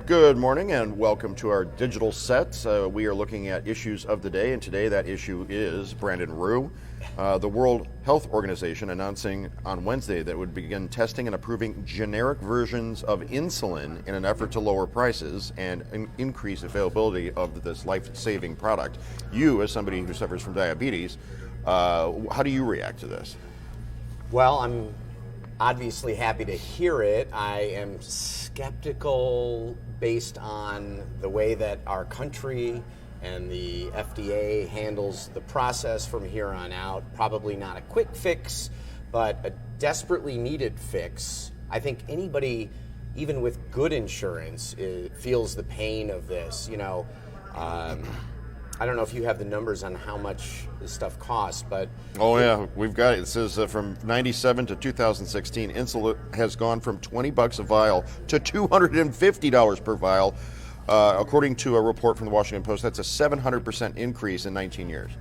Good morning and welcome to our digital set. We are looking at issues of the day, and today that issue is Brandon Rue. The World Health Organization announcing on Wednesday that it would begin testing and approving generic versions of insulin in an effort to lower prices and increase availability of this life-saving product. You, as somebody who suffers from diabetes, how do you react to this? Well, I'm obviously happy to hear it. I am skeptical based on the way that our country and the FDA handles the process from here on out. Probably not a quick fix, but a desperately needed fix. I think anybody, even with good insurance, feels the pain of this. I don't know if you have the numbers on how much this stuff costs, but... Oh yeah, we've got it. It says from 97 to 2016, insulin has gone from $20 a vial to $250 per vial. According to a report from the Washington Post, that's a 700% increase in 19 years.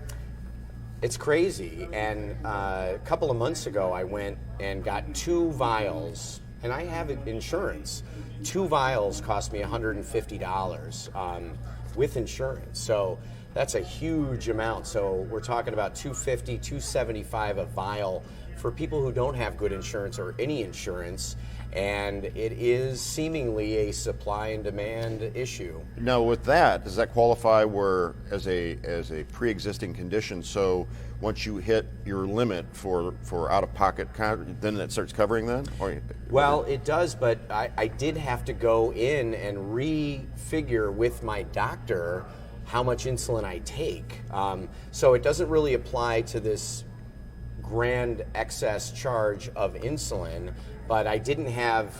It's crazy, and a couple of months ago I went and got 2 vials, and I have insurance. 2 vials cost me $150 with insurance, so that's a huge amount. So we're talking about $250, $275 a vial for people who don't have good insurance or any insurance, and it is seemingly a supply and demand issue. Now, with that, does that qualify as a pre-existing condition? So once you hit your limit for out-of-pocket, then it starts covering then? Well, it does, but I did have to go in and refigure with my doctor how much insulin I take. So it doesn't really apply to this grand excess charge of insulin, but I didn't have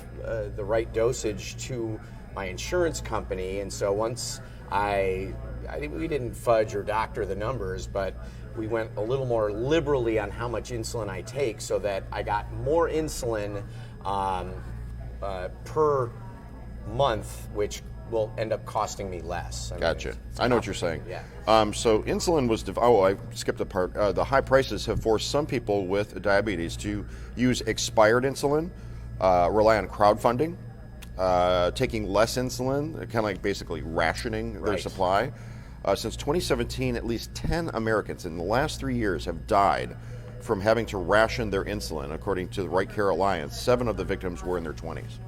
the right dosage to my insurance company, and so once we didn't fudge or doctor the numbers, but we went a little more liberally on how much insulin I take so that I got more insulin per month, which will end up costing me less. Gotcha. I know what you're saying. Yeah. So insulin was, I skipped a part. The high prices have forced some people with diabetes to use expired insulin, rely on crowdfunding, taking less insulin, kind of like basically rationing their supply. Since 2017, at least 10 Americans in the last 3 years have died from having to ration their insulin, according to the Right Care Alliance. 7 of the victims were in their 20s.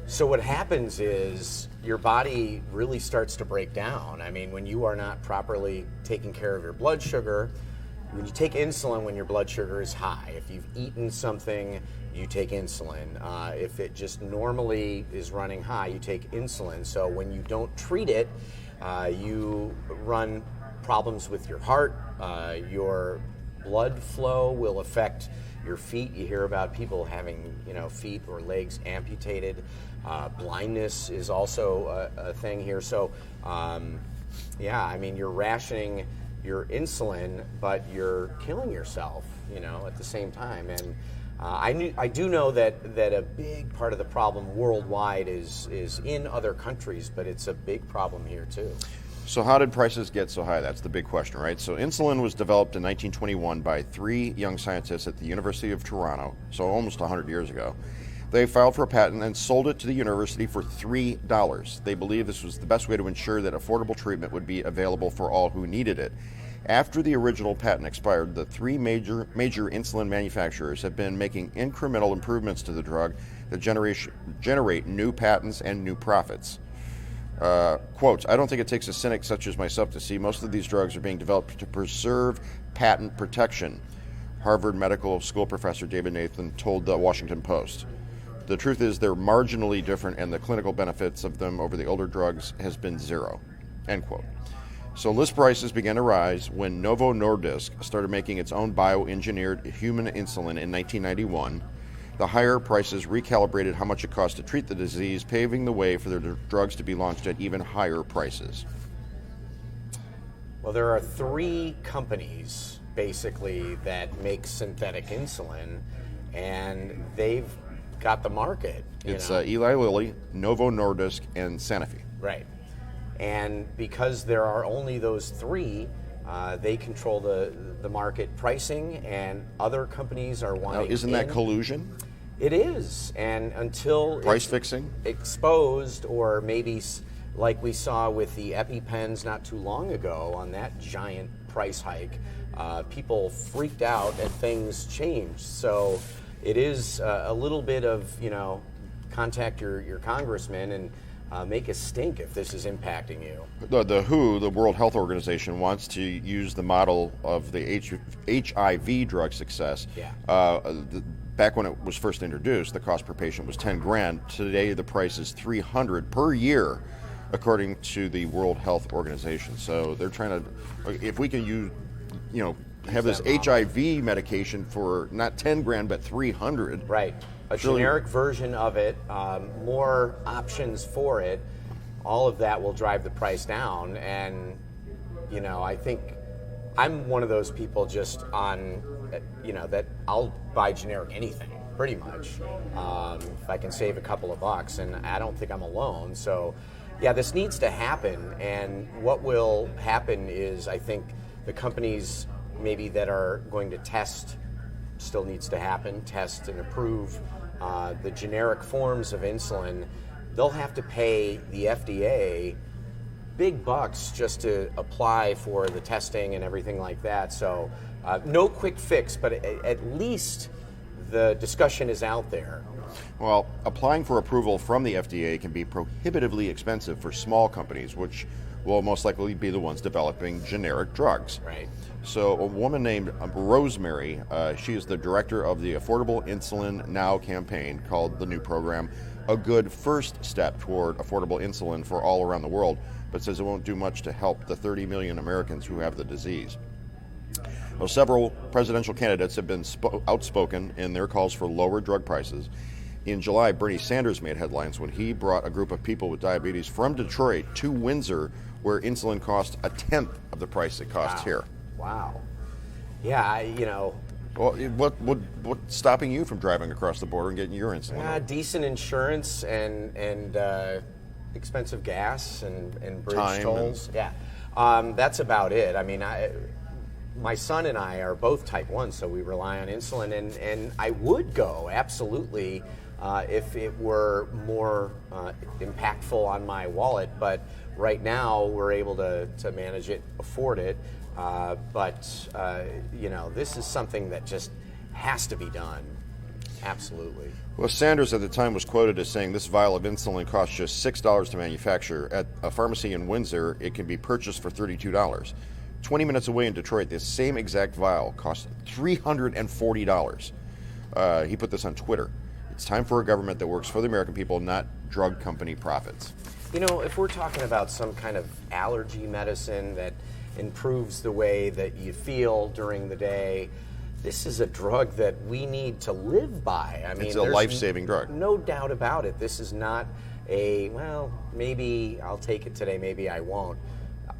So what happens is your body really starts to break down. I mean, when you are not properly taking care of your blood sugar, when you take insulin when your blood sugar is high, if you've eaten something, you take insulin. If it just normally is running high, you take insulin. So when you don't treat it, you run problems with your heart. Your blood flow will affect your feet. You hear about people having, feet or legs amputated. Blindness is also a thing here. So, you're rationing your insulin, but you're killing yourself, at the same time. And I do know that a big part of the problem worldwide is in other countries, but it's a big problem here too. So how did prices get so high? That's the big question, right? So insulin was developed in 1921 by 3 young scientists at the University of Toronto, so almost 100 years ago. They filed for a patent and sold it to the university for $3. They believed this was the best way to ensure that affordable treatment would be available for all who needed it. After the original patent expired, the 3 major insulin manufacturers have been making incremental improvements to the drug that generate new patents and new profits. Quote, I don't think it takes a cynic such as myself to see most of these drugs are being developed to preserve patent protection, Harvard Medical School professor David Nathan told the Washington Post. The truth is they're marginally different and the clinical benefits of them over the older drugs has been 0, end quote. So list prices began to rise when Novo Nordisk started making its own bioengineered human insulin in 1991. The higher prices recalibrated how much it cost to treat the disease, paving the way for their drugs to be launched at even higher prices. Well, there are 3 companies, basically, that make synthetic insulin, and they've got the market. It's Eli Lilly, Novo Nordisk, and Sanofi. Right. And because there are only those 3, they control the market pricing, and other companies are wanting. Now, isn't that collusion? It is, and until Price it's fixing? exposed, or maybe like we saw with the EpiPens not too long ago on that giant price hike, people freaked out and things changed. So it is a little bit of, contact your congressman and make a stink if this is impacting you. The WHO, the World Health Organization, wants to use the model of the HIV drug success. Yeah. Back when it was first introduced, the cost per patient was 10 grand. Today, the price is 300 per year, according to the World Health Organization. So they're trying to, if we can use, have this HIV medication for not 10 grand but 300. Right. A generic version of it, more options for it. All of that will drive the price down. And, I think I'm one of those people just on, that I'll buy generic anything, pretty much, if I can save a couple of bucks, and I don't think I'm alone. So, yeah, this needs to happen, and what will happen is I think the companies maybe that are going to test still needs to happen, test and approve the generic forms of insulin. They'll have to pay the FDA big bucks just to apply for the testing and everything like that. So no quick fix, but at least the discussion is out there. Well, applying for approval from the FDA can be prohibitively expensive for small companies, which will most likely be the ones developing generic drugs. Right. So a woman named Rosemary, she is the director of the Affordable Insulin Now campaign, called the new program a good first step toward affordable insulin for all around the world, but says it won't do much to help the 30 million Americans who have the disease. Well, several presidential candidates have been outspoken in their calls for lower drug prices. In July, Bernie Sanders made headlines when he brought a group of people with diabetes from Detroit to Windsor, where insulin cost a tenth of the price it costs here. Wow. Yeah, Well, what's stopping you from driving across the border and getting your insulin? Decent insurance and expensive gas and bridge Time tolls. Yeah, that's about it. I mean, my son and I are both type 1, so we rely on insulin, and I would go, absolutely, if it were more impactful on my wallet, but right now we're able to manage it, afford it, but this is something that just has to be done. Absolutely. Well, Sanders at the time was quoted as saying this vial of insulin costs just $6 to manufacture. At a pharmacy in Windsor, it can be purchased for $32. 20 minutes away in Detroit, this same exact vial costs $340. He put this on Twitter. It's time for a government that works for the American people, not drug company profits. If we're talking about some kind of allergy medicine that improves the way that you feel during the day, this is a drug that we need to live by. I mean, it's a life-saving drug. No doubt about it. This is not maybe I'll take it today, maybe I won't.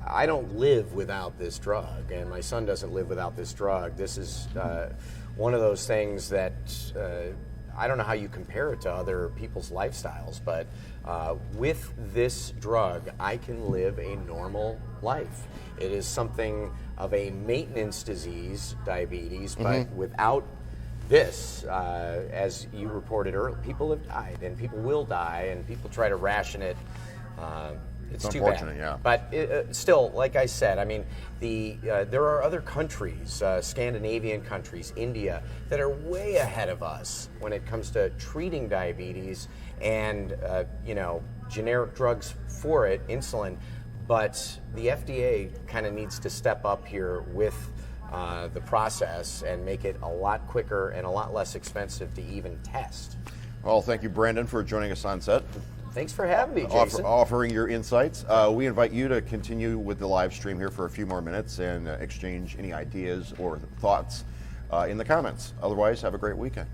I don't live without this drug, and my son doesn't live without this drug. This is one of those things that I don't know how you compare it to other people's lifestyles, but with this drug, I can live a normal life. It is something of a maintenance disease, diabetes, but without this, as you reported earlier, people have died, and people will die, and people try to ration it. It's too unfortunate, bad. yeah. But still, like I said, I mean, there are other countries, Scandinavian countries, India, that are way ahead of us when it comes to treating diabetes and generic drugs for it, insulin. But the FDA kind of needs to step up here with the process and make it a lot quicker and a lot less expensive to even test. Well, thank you, Brandon, for joining us on set. Thanks for having me, Jason. Offering your insights. We invite you to continue with the live stream here for a few more minutes and exchange any ideas or thoughts in the comments. Otherwise, have a great weekend.